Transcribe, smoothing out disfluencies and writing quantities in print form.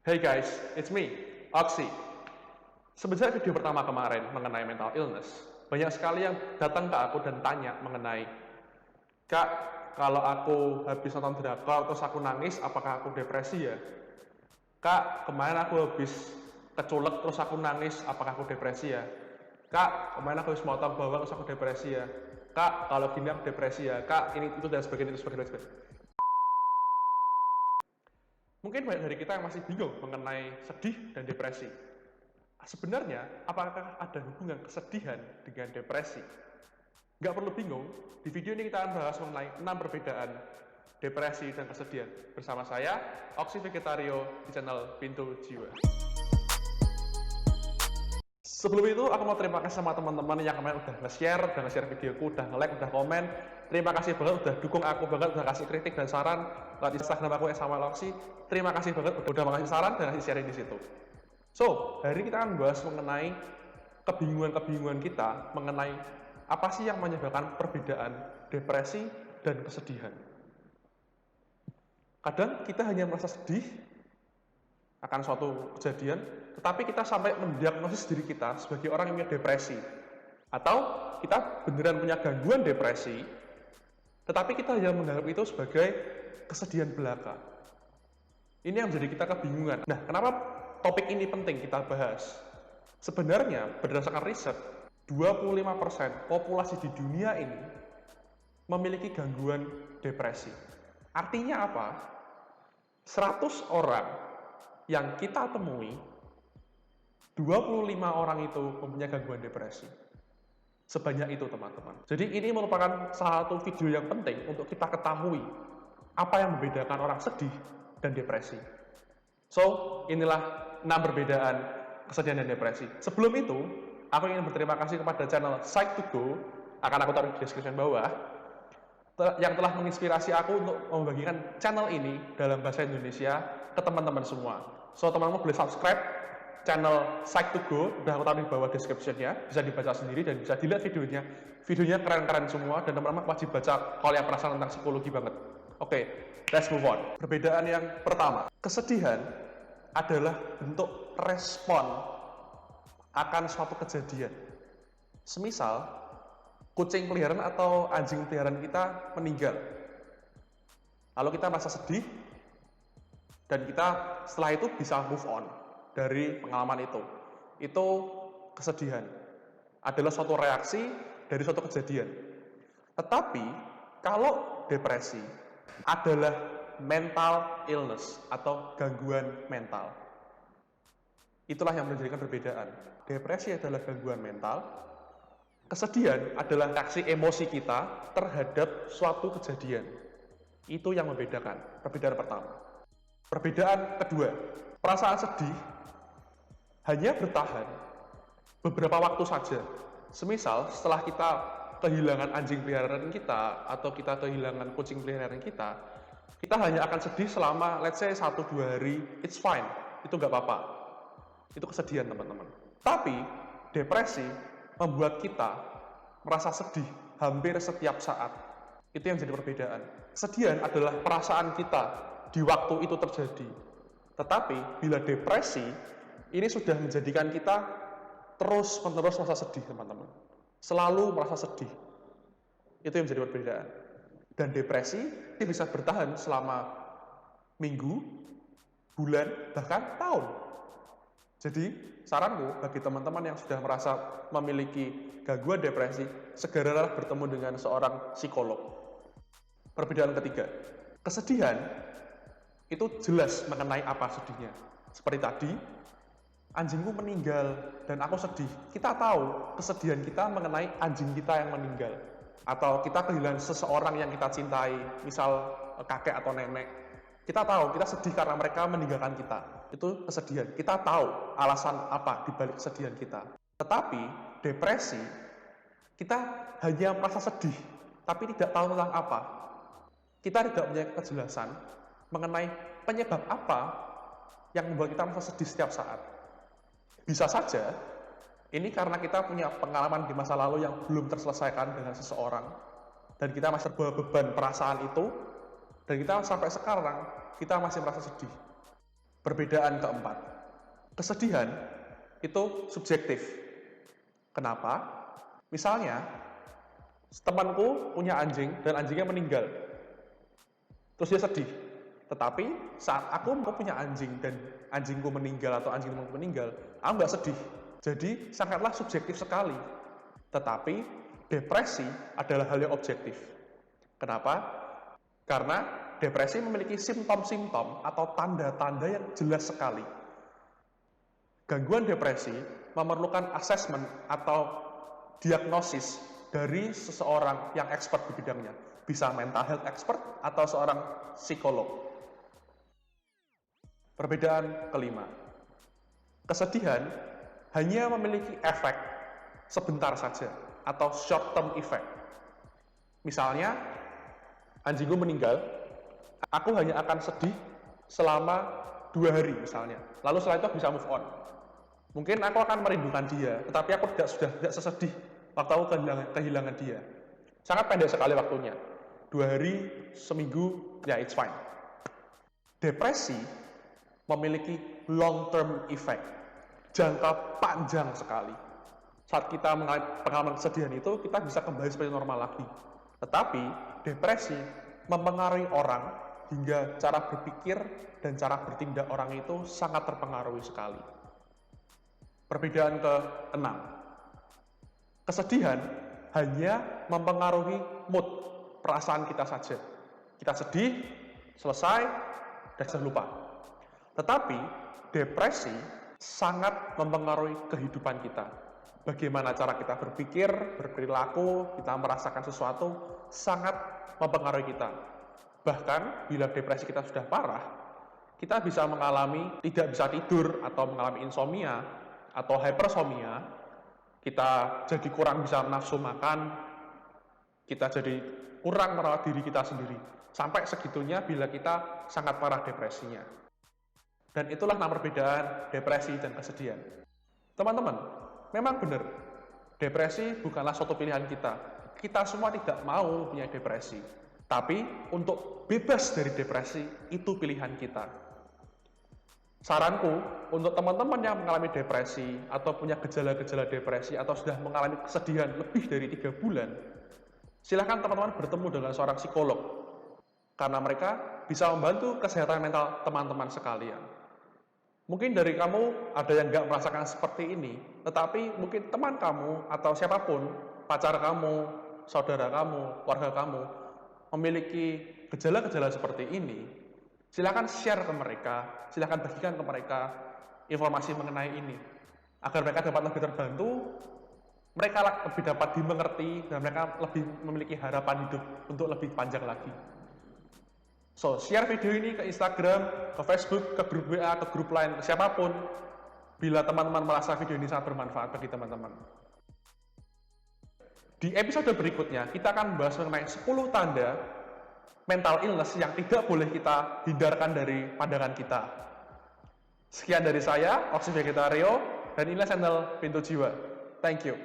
Hey guys, it's me, Oxy. Sebenarnya video pertama kemarin mengenai mental illness, banyak sekali yang datang ke aku dan tanya mengenai, Kak, kalau aku habis nonton drakor terus aku nangis, apakah aku depresi ya? Kak, kemarin aku habis keculek terus aku nangis, apakah aku depresi ya? Kak, kemarin aku habis motong bawang terus aku depresi ya? Kak, kalau gini aku depresi ya? Kak, ini itu dan sebagainya, itu sebagainya. Mungkin banyak dari kita yang masih bingung mengenai sedih dan depresi. Sebenarnya, apakah ada hubungan kesedihan dengan depresi? Nggak perlu bingung, di video ini kita akan bahas mengenai 6 perbedaan depresi dan kesedihan. Bersama saya, Oxy Vegetario, di channel Pintu Jiwa. Sebelum itu, aku mau terima kasih sama teman-teman yang kemarin udah nge-share videoku, udah nge-like, udah komen. Terima kasih banget udah dukung aku banget, udah kasih kritik dan saran di Instagram aku sama Oxy. Terima kasih banget udah ngasih saran dan ngasih sharing di situ. So, hari ini kita akan bahas mengenai kebingungan-kebingungan kita mengenai apa sih yang menyebabkan perbedaan depresi dan kesedihan. Kadang kita hanya merasa sedih akan suatu kejadian, tetapi kita sampai mendiagnosis diri kita sebagai orang yang punya depresi. Atau kita beneran punya gangguan depresi, tetapi kita hanya menganggap itu sebagai kesedihan belaka. Ini yang menjadi kita kebingungan. Nah, kenapa topik ini penting kita bahas? Sebenarnya, berdasarkan riset, 25% populasi di dunia ini memiliki gangguan depresi. Artinya apa? 100 orang yang kita temui, 25 orang itu mempunyai gangguan depresi. Sebanyak itu, teman-teman. Jadi ini merupakan salah satu video yang penting untuk kita ketahui apa yang membedakan orang sedih dan depresi. So, inilah 6 perbedaan kesedihan dan depresi. Sebelum itu, aku ingin berterima kasih kepada channel Psych2Go, akan aku taruh di description bawah, yang telah menginspirasi aku untuk membagikan channel ini dalam bahasa Indonesia ke teman-teman semua. So, teman-teman boleh subscribe channel Psych2Go, udah aku taruh di bawah description-nya, bisa dibaca sendiri dan bisa dilihat videonya. Videonya keren-keren semua, dan teman-teman wajib baca kalau yang penasaran tentang psikologi banget. Oke, let's move on. Perbedaan yang pertama, kesedihan adalah bentuk respon akan suatu kejadian. Semisal, kucing peliharaan atau anjing peliharaan kita meninggal. Lalu kita merasa sedih, dan kita setelah itu bisa move on dari pengalaman itu. Itu kesedihan. Adalah suatu reaksi dari suatu kejadian. Tetapi, kalau depresi adalah mental illness atau gangguan mental. Itulah yang menjadikan perbedaan. Depresi adalah gangguan mental, kesedihan adalah reaksi emosi kita terhadap suatu kejadian. Itu yang membedakan, perbedaan pertama. Perbedaan kedua, perasaan sedih hanya bertahan beberapa waktu saja. Semisal setelah kita kehilangan anjing peliharaan kita atau kita kehilangan kucing peliharaan kita hanya akan sedih selama let's say 1-2 hari, it's fine, itu nggak apa-apa. Itu kesedihan, teman-teman. Tapi depresi membuat kita merasa sedih hampir setiap saat. Itu yang jadi perbedaan. Kesedihan adalah perasaan kita di waktu itu terjadi. Tetapi bila depresi, ini sudah menjadikan kita terus-menerus merasa sedih, teman-teman. Selalu merasa sedih. Itu yang menjadi perbedaan. Dan depresi ini bisa bertahan selama minggu, bulan, bahkan tahun. Jadi, saranku bagi teman-teman yang sudah merasa memiliki gangguan depresi, segeralah bertemu dengan seorang psikolog. Perbedaan ketiga, kesedihan itu jelas mengenai apa sedihnya. Seperti tadi, anjingku meninggal dan aku sedih. Kita tahu kesedihan kita mengenai anjing kita yang meninggal. Atau kita kehilangan seseorang yang kita cintai, misal kakek atau nenek. Kita tahu, kita sedih karena mereka meninggalkan kita. Itu kesedihan. Kita tahu alasan apa dibalik kesedihan kita. Tetapi depresi, kita hanya merasa sedih, tapi tidak tahu tentang apa. Kita tidak punya kejelasan mengenai penyebab apa yang membuat kita merasa sedih setiap saat. Bisa saja, ini karena kita punya pengalaman di masa lalu yang belum terselesaikan dengan seseorang, dan kita masih terbawa beban perasaan itu, dan kita sampai sekarang, kita masih merasa sedih. Perbedaan keempat, kesedihan itu subjektif. Kenapa? Misalnya, temanku punya anjing dan anjingnya meninggal. Terus dia sedih. Tetapi saat aku punya anjing dan anjingku meninggal atau anjing temanku meninggal, aku nggak sedih. Jadi sangatlah subjektif sekali. Tetapi depresi adalah hal yang objektif. Kenapa? Karena depresi memiliki simptom-simptom atau tanda-tanda yang jelas sekali. Gangguan depresi memerlukan asesmen atau diagnosis dari seseorang yang expert di bidangnya. Bisa mental health expert atau seorang psikolog. Perbedaan kelima, kesedihan hanya memiliki efek sebentar saja atau short term effect. Misalnya, anjingku meninggal, aku hanya akan sedih selama 2 hari misalnya. Lalu setelah itu aku bisa move on. Mungkin aku akan merindukan dia, tetapi aku sudah tidak sesedih waktu aku kehilangan dia. Sangat pendek sekali waktunya. 2 hari, seminggu, ya it's fine. Depresi memiliki long term effect, jangka panjang sekali. Saat kita mengalami pengalaman kesedihan itu, kita bisa kembali seperti normal lagi. Tetapi depresi mempengaruhi orang hingga cara berpikir dan cara bertindak orang itu sangat terpengaruhi sekali. Perbedaan ke-6, kesedihan hanya mempengaruhi mood, perasaan kita saja. Kita sedih, selesai, dan sudah lupa. Tetapi depresi sangat mempengaruhi kehidupan kita. Bagaimana cara kita berpikir, berperilaku, kita merasakan sesuatu, sangat mempengaruhi kita. Bahkan bila depresi kita sudah parah, kita bisa mengalami tidak bisa tidur atau mengalami insomnia atau hypersomnia, kita jadi kurang bisa nafsu makan, kita jadi kurang merawat diri kita sendiri. Sampai segitunya bila kita sangat parah depresinya. Dan itulah perbedaan depresi dan kesedihan. Teman-teman, memang benar, depresi bukanlah suatu pilihan kita. Kita semua tidak mau punya depresi. Tapi untuk bebas dari depresi, itu pilihan kita. Saranku, untuk teman-teman yang mengalami depresi, atau punya gejala-gejala depresi, atau sudah mengalami kesedihan lebih dari 3 bulan, silakan teman-teman bertemu dengan seorang psikolog. Karena mereka bisa membantu kesehatan mental teman-teman sekalian. Mungkin dari kamu ada yang nggak merasakan seperti ini, tetapi mungkin teman kamu atau siapapun, pacar kamu, saudara kamu, keluarga kamu, memiliki gejala-gejala seperti ini, silakan share ke mereka, silakan bagikan ke mereka informasi mengenai ini, agar mereka dapat lebih terbantu, mereka lebih dapat dimengerti, dan mereka lebih memiliki harapan hidup untuk lebih panjang lagi. So, share video ini ke Instagram, ke Facebook, ke grup WA, ke grup lain, ke siapapun, bila teman-teman merasa video ini sangat bermanfaat bagi teman-teman. Di episode berikutnya, kita akan membahas mengenai 10 tanda mental illness yang tidak boleh kita hindarkan dari pandangan kita. Sekian dari saya, Oxy Vegetario, dan inilah channel Pintu Jiwa. Thank you.